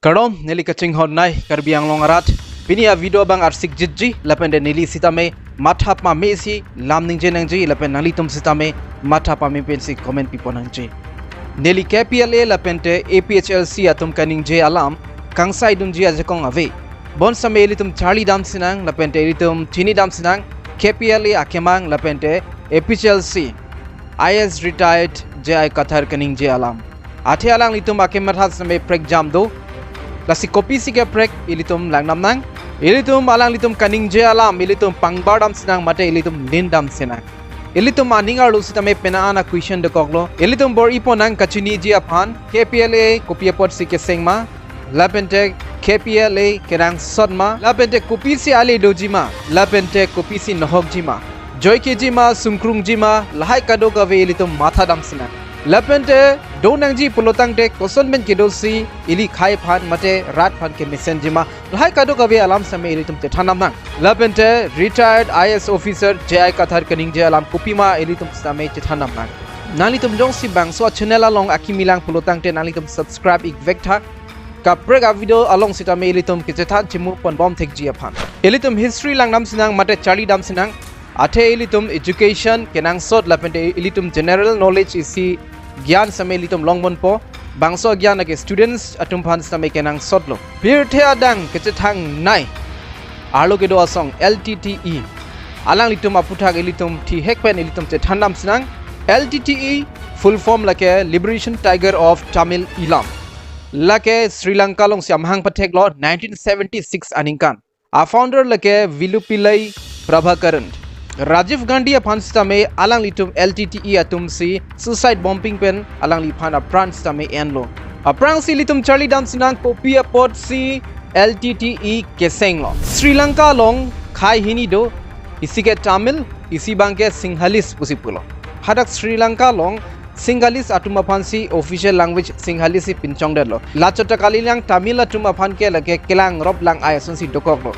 Karom nili kaching hon nai Karbi ang longarat pini a video bang arsik jitji lapende nili sitame mathap ma mesi lamning jenangji lapen nalitum sitame mathap ma pensi comment piponangji nili KPLA lapente APHLC atum kaning je alam kangsai dumji ajakong ave bon same elitum Charlie dam sinang lapente elitum Chini dam sinang KPLA akemang lapente APHLC IS retired je kathar kaning je alam athe alang litum akemat has same prek jam do Lasi kopi si ke prek ilitum lang nam nang ilitum alang litum kaning je alam ilitum pangbardam sinang mate ilitum lindam sinang ilitum aningar lu sitame penaana question de koklo ilitum bor iponang kachini ji aphan KPLA kopi pot si ke sengma lapente KPLA kerang sodma lapente kopi si ali dojima lapente kopi si nohok jima joy ke jima sumkrung jima lahai kado gawe ilitum matha dam sinang Lapente donangji pulotang te koson ben kedosi ili khai phan mate rat phan ke messenjima lahai kado kawe alam same ilitum te thanam nang Lapente retired IS officer JI kathar kaning je alam kupima ilitum same te thanam nang nalitum jong si bang so channel along akimilang pulotang te nalitum subscribe ik vekta ka prega video along sitame ilitum ke Chethan Chemum pon bom thek ji aphan ilitum history lang nam sinang mate Charlie dam sinang athe ilitum education kenang sot lapente ilitum general knowledge isi Gyan samay litum longbon po bangso gyan ake students atum phan samay kenang sotlo bir the adang kechethang nai arlo kedo asong LTTE alang litum aputhak elitum thi hekpen elitum Chethan nam sinang LTTE full form like Liberation Tiger of Tamil Elam like Sri Lanka long samhang pathek lo 1976 aningkan a founder like Vilupillai Prabhakaran Rajiv Gandhi aphan stame alang litum LTTE atum si suicide bombing pen alang liphan apran stame enlo aprang si litum Charlie dam sinang kopi pot si LTTE keseng lo Sri Lanka long khai hini do isike Tamil isi bangke Sinhalese pusipulo hadak Sri Lanka long Sinhalese atum aphan si official language Sinhalese pinchong de lo lachota kalilang Tamil atum aphan ke lage kelang rob lang ayason si dokok lo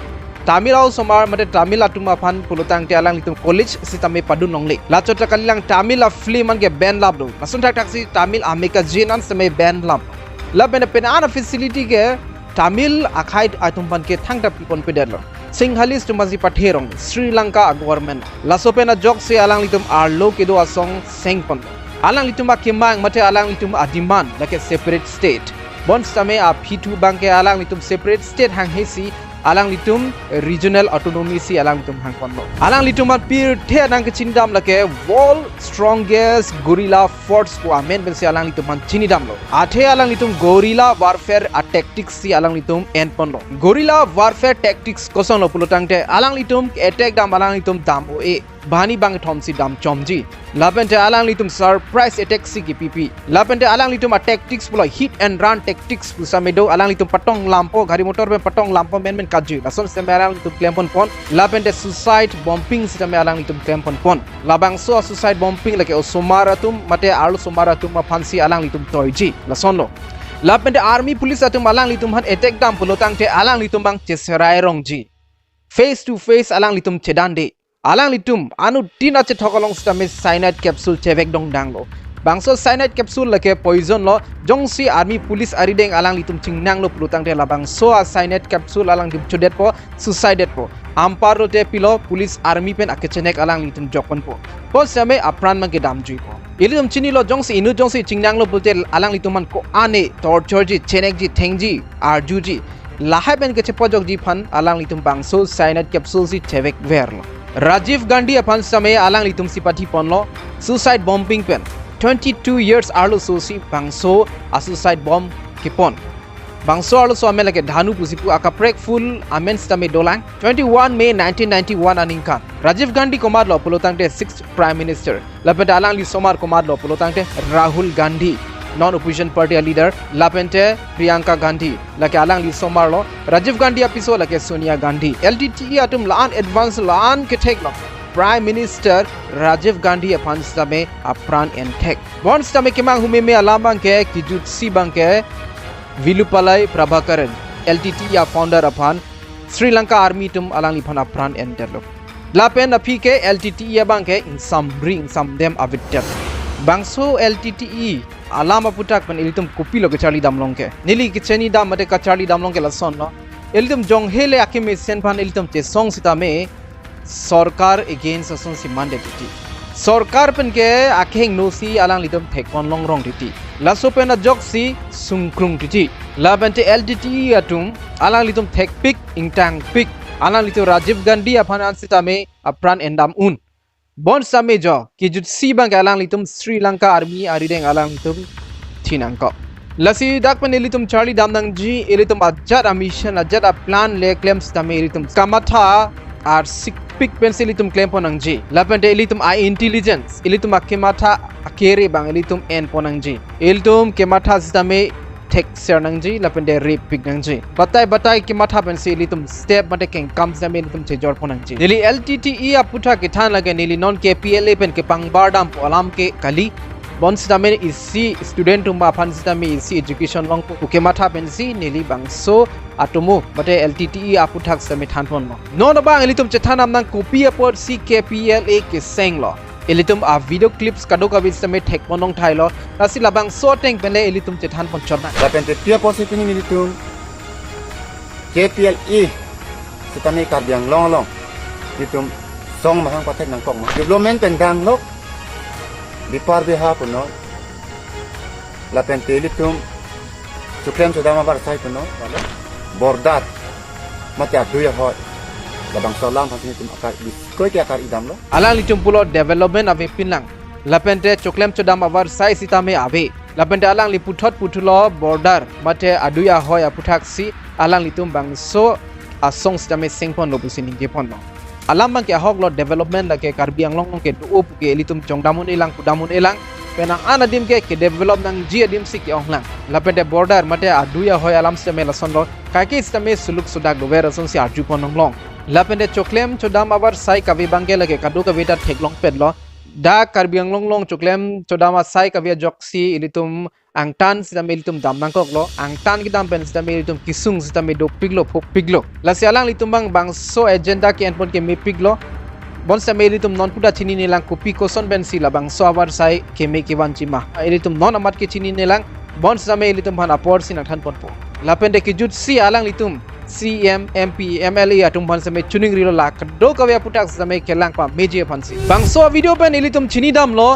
Tamil au somar mate Tamil atuma phan pulutang te alang litum college sitame padun nongle lachota kalilang Tamil a film an ke ban lab do masun tak tak si Tamil ameka jinan same ban lab lab bena penana facility ke Tamil akhai atum pan ke thangta pipon pedalo Sinhalese tumazi patherong Sri Lanka government lasopena jok se alang litum arlo kedo asong sengpon alang litum akemang mate alang litum adiman like a separate state bon same a P2 banke alang litum separate state hang hesi alang litum regional autonomy si alang litum hangkonlo alang litum at pir the nang chindam lake wall strongest gorilla force ko amen ben si alang litum chinidam lo athe alang litum gorilla warfare tactics si alang litum enponlo gorilla warfare tactics koson lo pulotang te alang litum attack dam alang litum dam o e bani bang thom si dam chomji lapente alang litum surprise attack si KPP lapente alang litum tactics pulo hit and run tactics pusamedo alang litum patong lampo gari motor ben patong lampo men kaji lason se alang litum klempon pon lapente suicide bombing si alang litum klempon pon labang so suicide bombing like osomaratum mate alu somaratum phansi alang litum toiji lason lo lapente army police atum alang litum han attack dam pulotang te alang litum bang cheserai rongji face to face alang litum chedande alang litum anu tina che thokolong stame cyanide capsule chevek dong danglo bangso cyanide capsule lake poison lo jongsi army police arideng alang litum chingnang lo plutang te labang so a cyanide capsule alang dim chodet po suicide po amparo te pilo police army pen akechenek alang litum jokon po same apran mang ke damjui po ilitum chini lo jongsi inu jongsi chingnang lo pulte alang litum man ko ane torture ji chenek ji thengji arju ji lahai pen ke chepojok ji phan alang litum bangso cyanide capsule si chevek verlo Rajiv Gandhi aphan samay alang litum sipati ponlo suicide bombing pen 22 years arlo sosi bangso a suicide bomb kipon bangso arlo so amelake dhanu pusipu akaprek full amen stame dolang 21 May 1991 aningkan Rajiv Gandhi komad lo pulotang te 6th prime minister lapente alang li somar komad lo pulotang te Rahul Gandhi non-opposition party leader Lapente Priyanka Gandhi lake alang li somar lo Rajiv Gandhi apiso lake Sonia Gandhi LTTE atum laan advance laan ke thek lo Prime Minister Rajiv Gandhi aphan stame apran and thek bon stame kemang humeme alamang ke kijutsi bangke Vilupillai Prabhakaran LTTE founder aphan Sri Lanka army tum alang li phan apran and terlo lapen api ke LTTE bangke in some bring some them avitter bangso LTTE alama putak pen ilitum kopi lo ke Charlie damlong ke nili ke cheni dam mate ka Charlie damlong ke lason lo ilitum jong hele akime sen pan ilitum te song sita me sarkar against ason si mandate ti sarkar pen ke akheng no si alang litum thek kon long rong ti laso pen a jok si sungkrung ti Lapente LTT atum alang litum thek pik ingtang pik alang litum Rajiv Gandhi aphanan sita me apran endam un bon same jo ki jut si bang alang litum Sri Lanka army arideng alang litum thinangko lasi dak pen litum Charlie damnang ji elitum ajat a mission ajat a plan le claims tame elitum kamatha ar sik pik pencil elitum claim ponang ji Lapente elitum I intelligence elitum akimatha akere bang elitum en ponang ji elitum kematha sitame tek sernang ji Lapente rip pik nang ji batai kematha pensi elitum step mate keng kam same elitum chejor ponang ji nili LTTE aputha ke than lage nili non KPLA pen ke pangbardam alam ke kali bon sitame isi student tumba phan sitame isi education long ke matha pensi nili bangso atomo mate LTTE aputhak same than pon no no bang elitum Chethan amnang copy apot si KPLA ke seng lo elitum a video clips kadoka vis same thek ponong thailo rasi labang so teng pele elitum Chethan pon chona Lapente pia positif ini elitum KPLA sitame Karbi long elitum song mahang patek nang kong development pendang nok di par beha puno Lapente elitum suklem sudah mabar sai puno bordat mati adu ya hot labang solam pasti elitum akar koi ke akar idam lo alang litum pulo development ave pinlang Lapente choklem chodam avar sai sitame ave Lapente alang li putulo border mate aduya hoy aputhak si alang litum bangso asong sitame singpon lo busini gepon lo alam bang ke hok lo development la ke Karbi long ke tu op ke elitum chongdamun elang kudamun elang penang anadim ke develop nang ji adim si ke onglang Lapente border mate aduya hoy alam sitame lason lo kaki sitame suluk sudak do vera son si arju ponong long Lapente choklem chodam avar sai kavi bangke lage kadu kavita theklong pedlo da Karbi long choklem chodama sai kavia joksi elitum angtan sitame elitum damnang koklo angtan kidam pen sitame elitum kisung sitame do piglo phok piglo lasialang litum bang so agenda ke enpon ke me piglo bon sitame elitum non puda chini nilang kopi koson ben sila bang so avar sai ke me ke wanchima elitum non amat ke chini nilang bon sitame elitum bhan apor sin than pon po Lapente ke jut si alang litum CM MP MLA atum bhan same chuning rilo la do kawya putak same kelang pa meje phansi bangso video pen elitum chini dam lo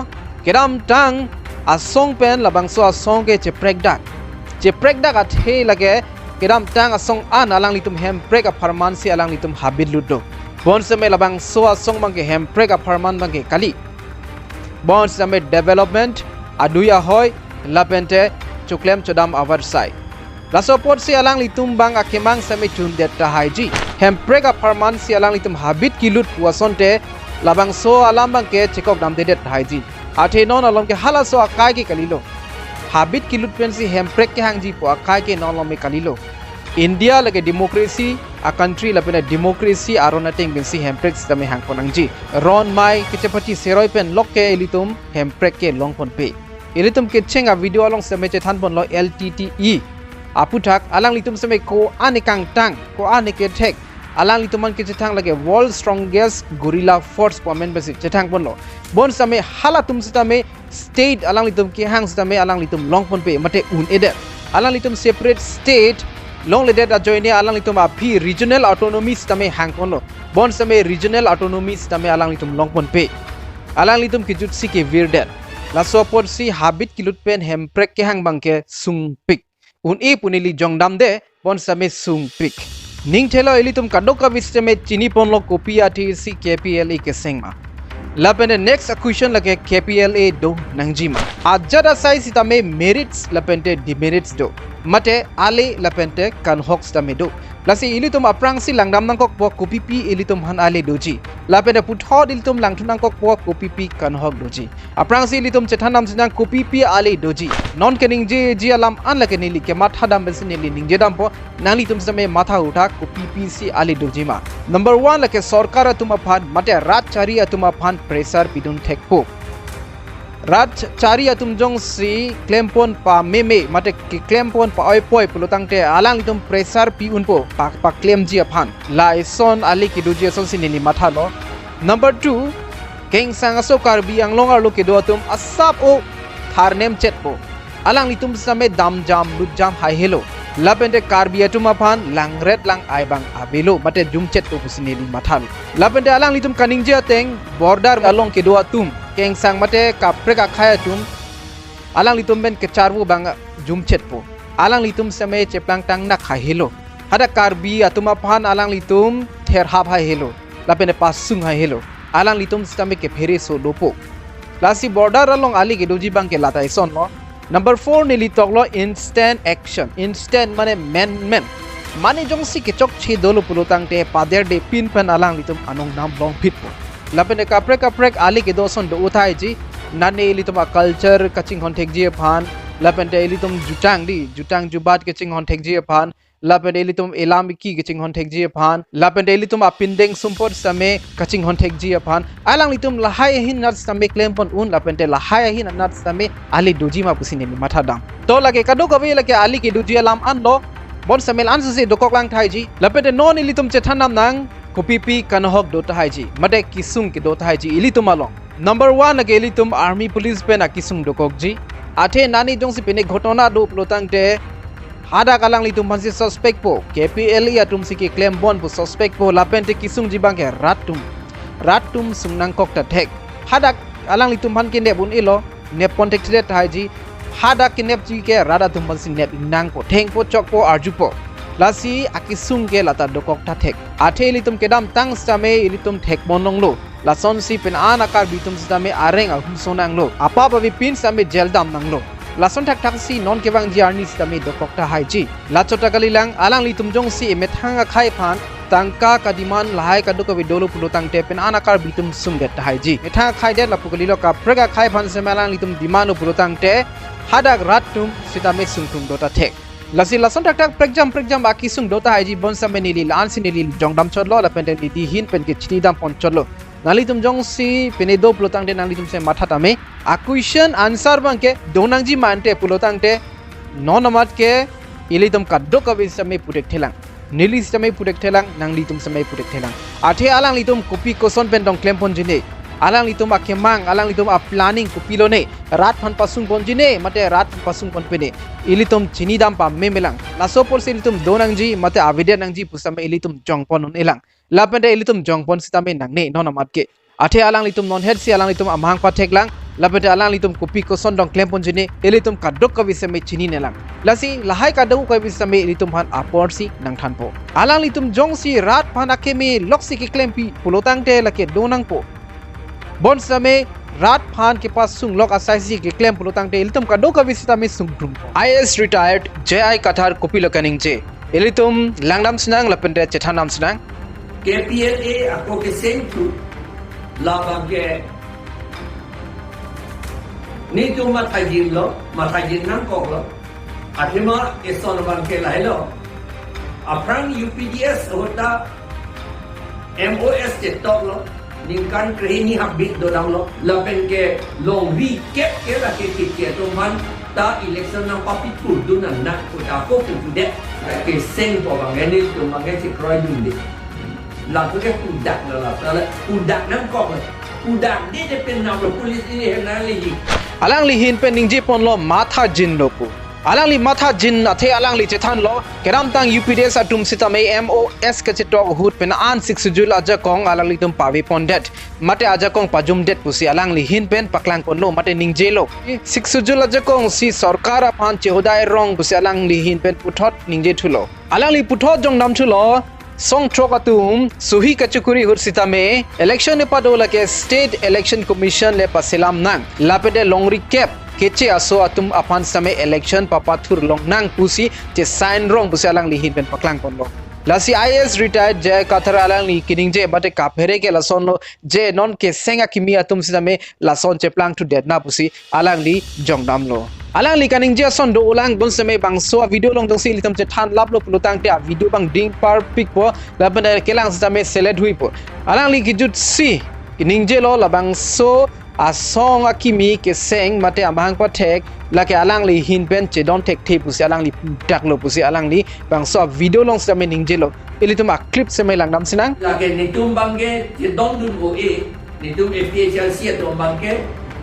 kedam tang asong pen la bangso asong ke cheprekdak athe lage kedam tang asong an alang litum hem break a farman si alang litum habit ludo bon same la bangso asong bangke hem break a farman bangke kali bon same development aduya hoy Lapente choklem chodam avar sai Lasopot si alang litum bang akemang same chun det Tahaiji hem break a farman si alang litum habit kilut wasonte labang so alam bang ke chekok dam det Tahaiji athe non alom ke hala so akai ke kalilo habit kilut pen si hem break ke hangji po akai ke non alom me kalilo India lage democracy a country lapena democracy arona teng ben si hem break system hang ponangji ron mai ke chapati seroi pen lokke elitum hem break ke long pon pe elitum ke chenga video along same Chethan pon lo LTTE aputhak alang litum same ko anikang tang ko anike thek alang lituman ke Chethan lage world strongest gorilla force pomen besi Chethan pon lo bon same hala tum sitame state alang litum ke hang sitame alang litum long pon pe mate un eder alang litum separate state long le det a joine alang litum a phi regional autonomy sitame hang pon lo bon same regional autonomy sitame alang litum long pon pe alang litum ke jutsi ke virdet la support si habit kilut pen hem prek ke hang bangke sung pik un e punili jongdam de bon same sung pik ning thelo elitum kadoka visteme chini ponlo kopia thi si KPLA ke sengma Lapente next question lage KPLA do nangjima ajada sai sitame merits Lapente demerits do mate ale Lapente Kanohok stame do lasi ilitum aprang si langdam nangkok po kopipi ilitum han ale doji Lapente puthod ilitum langthun nangkok po kopipi Kanohok doji aprang si ilitum Chethan nam sinang kopipi ale doji non kening je alam an lake nili ke matha dam ben nili ningje dam po nali tum same matha utha kopipi si ale doji ma number 1 lake sarkar atuma phan mate rat chari atuma phan pressure pidun thekpo rat chari atum jong si klempon pa meme mate klempon pa oi poi pulutang te alang litum pressure pi unpo pa klem ji aphan la ison ali ki doji son sinili matha lo number 2 keng sang aso Karbi anglong arlo ke do atum asap o tharnem chetpo alang litum same dam jam lut jam hai helo lapente karbi atuma phan lang red lang ai bang abelo mate jumchet to pusini li mathal lapente alang litum kaningje ateng border along ke doa tum keng sang mate kapreka khaya tum alang litum ben kecharwu bang jumchet po alang litum same cheplang tang na khai helo hada karbi atuma phan alang litum ther hab hai helo lapente pasung hai helo alang litum same ke phere so dopo lasi border along ali ke doji bang ke lata ison lo number 4 nili toklo instant action instant mane men mane jongsi ke chok che dolo pulutang te pader de pin pen alang litum anong nam long pit po lapene kaprek ali ke doson do uthai ji nane litum a culture kaching hontek ji phan lapente litum jutang jubat ke ching hontek ji phan lapente litum elamiki ke ching hontek ji phan lapente litum a pindeng sumpor same kaching hontek ji phan alang litum lahai hin nat same claim pon un lapente lahai hin nat same ali doji ma pusine ni matha dam to lage kadu kabe lage ali ke doji lam an lo bon samel an se dokok lang thai ji lapente non litum Chethan nam nang Kopipi Kanohok do Tahaiji mate kisung ke do Tahaiji ilitum along number 1 lage litum army police pen akisung dokok ji athe nani jongsi pene ghotona do plotang te hada kalang litum bansi suspect po KPLA atum siki claim bon po suspect po lapente kisung jibang ke ratum sungnang kok ta thek hada alang litum ban ke ne bun ilo ne contact le Tahaiji hada kinep ji ke rada tum bansi ne nang po theng po chok po arju po lasi akisung ke lata dokok ta thek athe litum kedam tang stame ilitum thek monong lo lason si pen an akar bitum stame areng ahum sonang lo apa babi pin stame jel dam nang lo lason thak thak si non kebang jarni stame dokok ta haiji la chota kalilang alang litum jong si methanga khai phan tangka kadiman lahai kadu ko vidolo pulutang te pen an akar bitum sumget ta haiji methanga khai de lapukalilo ka prega khai phan semalang litum dimano pulutang te hadak ratum sitame sungtum dota thek lasi lason tak tak pregjam akisung dota haiji bonsa menili lan sinili jongdam chodlo lapente di hin pen ke chini dam pon chodlo nali tum jong si pene do plotang de nali tum se matha tame question answer bangke donangji mante plotang te nonamat ke ili tum kaddo ka bisame putek thelang nili same putek thelang nangli tum same putek thelang athe alang li tum kopi koson pen dong klem pon jine alang litum a kemang alang litum a planning kupilo ne rat phan pasung bonjine mate rat pasung pon pene ilitum chini dam pa memelang laso por silitum donangji mate avide nangji pusame ilitum jongpon on elang lapende ilitum jongpon sitame nangne nonamat ke athe alang litum non head si alang litum amhang pa theklang lapende alang litum kopi koson dong klem ponjine ilitum kadok ka bisame chini nelang lasi lahai kadok ka bisame ilitum phan aporsi nang thanpo alang litum jongsi rat phan akeme loksi ke klem pi pulotang te lake donang po bon same rat phan ke pas sung lok asaisi ke claim pulutang te ilitum ka do ka visita me sung drum is retired ji kathar kopilo kaning je ilitum langdam snang lapente Chethan nam snang KPLA ako ke same to labang ke ni tu matajin nang kok lo athima eson bang ke lailo aprang UPDS hota MOS ke tok lo ningkan kreni habit do dang lo lapen ke long recap ke la ke to man ta election nang papi tu dunan nak ko ta ko tu de ke seng po bang ni tu mang ke si kroi dun de la tu ke udak la udak nang ko udak de pen nam lo police ni na li alang li hin pen ningji pon lo matha jin loku alang li matha jin athe alang li Chethan lo keram tang UPDS atum sitame MOS ke chetok hut pen an 6 jul aja kong alang li tum pawi pondet mate aja kong pajum det pusi alang li hin pen paklang pon lo mate ningje lo 6 jul aja kong si sarkar aphan chehodai rong pusi alang li hin pen puthot ningje thulo alang li puthot jong nam thulo song trokatum suhi kachukuri hut sitame election ne padola ke state election commission le paselam nang lapede longri cap keche aso atum apan same election papathur long nang pusi che sign rong pusi alang li hin pen paklang pon lo lasi is retired je kathar alang li kining je bate kaphere ke lason lo je non ke senga kimi atum sitame lason che plang to dead na pusi alang li jongdam lo alang li kaning je son do ulang bon same bang so video long dong si litam Chethan lap lo pulutang te video bang ding par pic po labanda kelang sitame select hui po alang li kijut si kining je lo labang so asong akimi ke seng mate amang patek lake alang li hin pen che don tek te pusi alang li dak lo pusi alang li bang so video long same ningje lo ilitum a clip same lang dam sinang lake nitum bangke che don dun o e nitum APHLC to bangke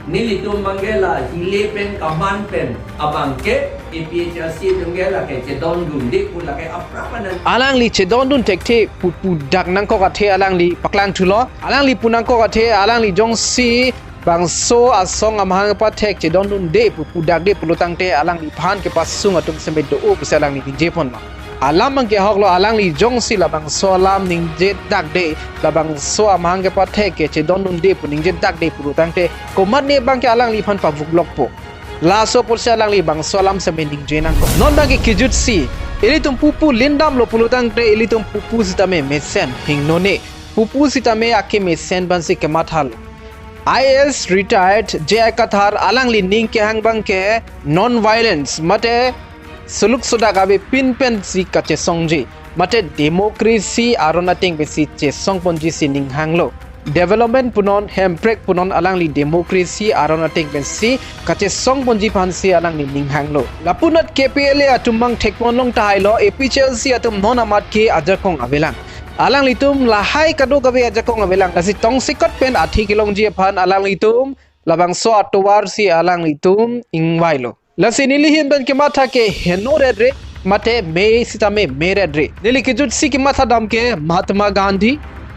nilitum manggela hile pen kaman pen abang ke APHLC tunggela ke Chethan dundi pula ke aprapanan alang li Chethan dun tekte pu dak nang ko kathe alang li paklang thulo alang li punang ko kathe alang li jong si bang so asong amhang pa thek Chethan dun de pu dak de pulutang te alang li phan ke pasung atum sembe do o alang li jepon ma alam mang ke hoklo alang li jong si labang so lam ning je dak de labang so amhang ke pa thek ke Chethan dun de pu ning je dak de pulutang te ko mat ne bang ke alang li phan pa vuk lok po la so pol se alang li bang so lam sembe ning je nang ko non bang ke kijut si ilitum pupu lindam lo pulutang te ilitum pupu sitame mesen hingnone pupu sitame ake mesen bansi ke mathal IS retired je kathar alang li ning ke hangbang ke non violence mate suluk suda gabe pin pen si kache songji mate democracy arona ting besi che songponji si ning hanglo development punon hemprek punon alang li democracy arona ting besi kache songponji phansi alang li ning hanglo lapunat KPLA atumbang thekmonlong tailo APHLC atum non amat ke ajakong avelang alang litum lahai kadu gabe ajakong avelang lasi tong sikot pen athi kilong ji phan alang litum labang so atowar si alang litum ingwailo lasi nilihin ban ke matha ke henoredre mate me sitame meredre nili ke jut si ke matha dam ke Mahatma Gandhi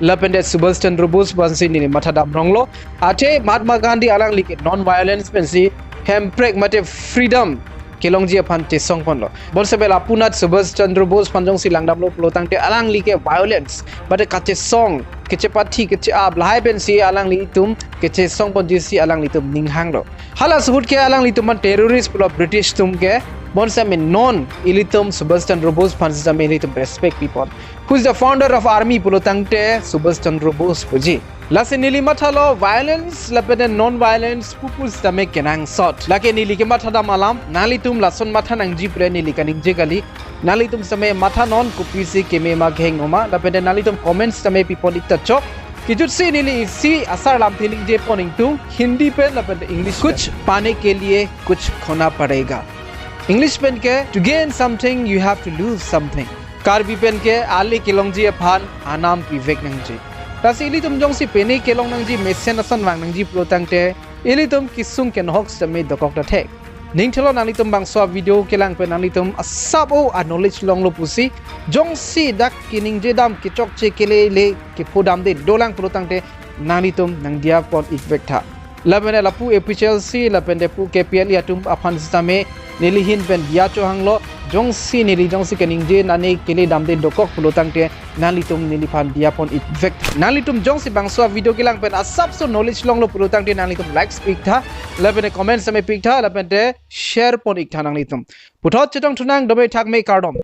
Lapente Subhash Chandra Bose bansi nili matha dam ronglo ate Mahatma Gandhi alang li ke non violence pensi hemprek mate freedom kelong ji phan te song pon lo bolse bela punat Subhash Chandra Bose panjong si langdam lo plotang te alang li ke violence but kache song keche pathi keche ab lahai ben si alang li tum keche song pon ji si alang li tum ning hang lo hala subut ke alang li tum terrorist pulo British tum ke bonse me non ilitum Subhash Chandra Bose phansa me ilitum respect people who is the founder of army pulo tangte Subhash Chandra Bose puji lase nili mathalo violence lapene non violence pupus tame kenang sot lake nili ke mathada malam nalitum lason matha nangji pre nili kaning je gali nalitum same matha non kupisi keme ma kheng oma lapene nalitum comments tame people ikta chok kijut se nili si asar lam feeling je poning tu hindi pe lapene english kuch पाने के लिए कुछ खोना पड़ेगा english pen ke to gain something you have to lose something karbi pen ke ali kilongji phan anam pivek nangji tasi ilitum jong si pene kelong nangji mesen asan wang nangji protangte ilitum kisung ken hok same dokok ta thek ning thelo nalitum bang so video kelang pe nalitum asabo a knowledge long lo pusi jong si dak kining je dam ki chok che kele le ki phodam de dolang protangte nalitum nang dia pon ikvek tha labene lapu APHLC lapende pu KPLA atum aphan sistame nilihin pen dia cho hanglo jong si nili jong si kening je nane kele dam de dokok pulotangte nalitum niliphan dia pon effect nalitum jong si bangso video kilang pen asap so knowledge long lo pulotangte nalitum like speak tha labene comment same pic tha labende share pon ik tha nalitum puthot chetong thunang dobe thak me kardom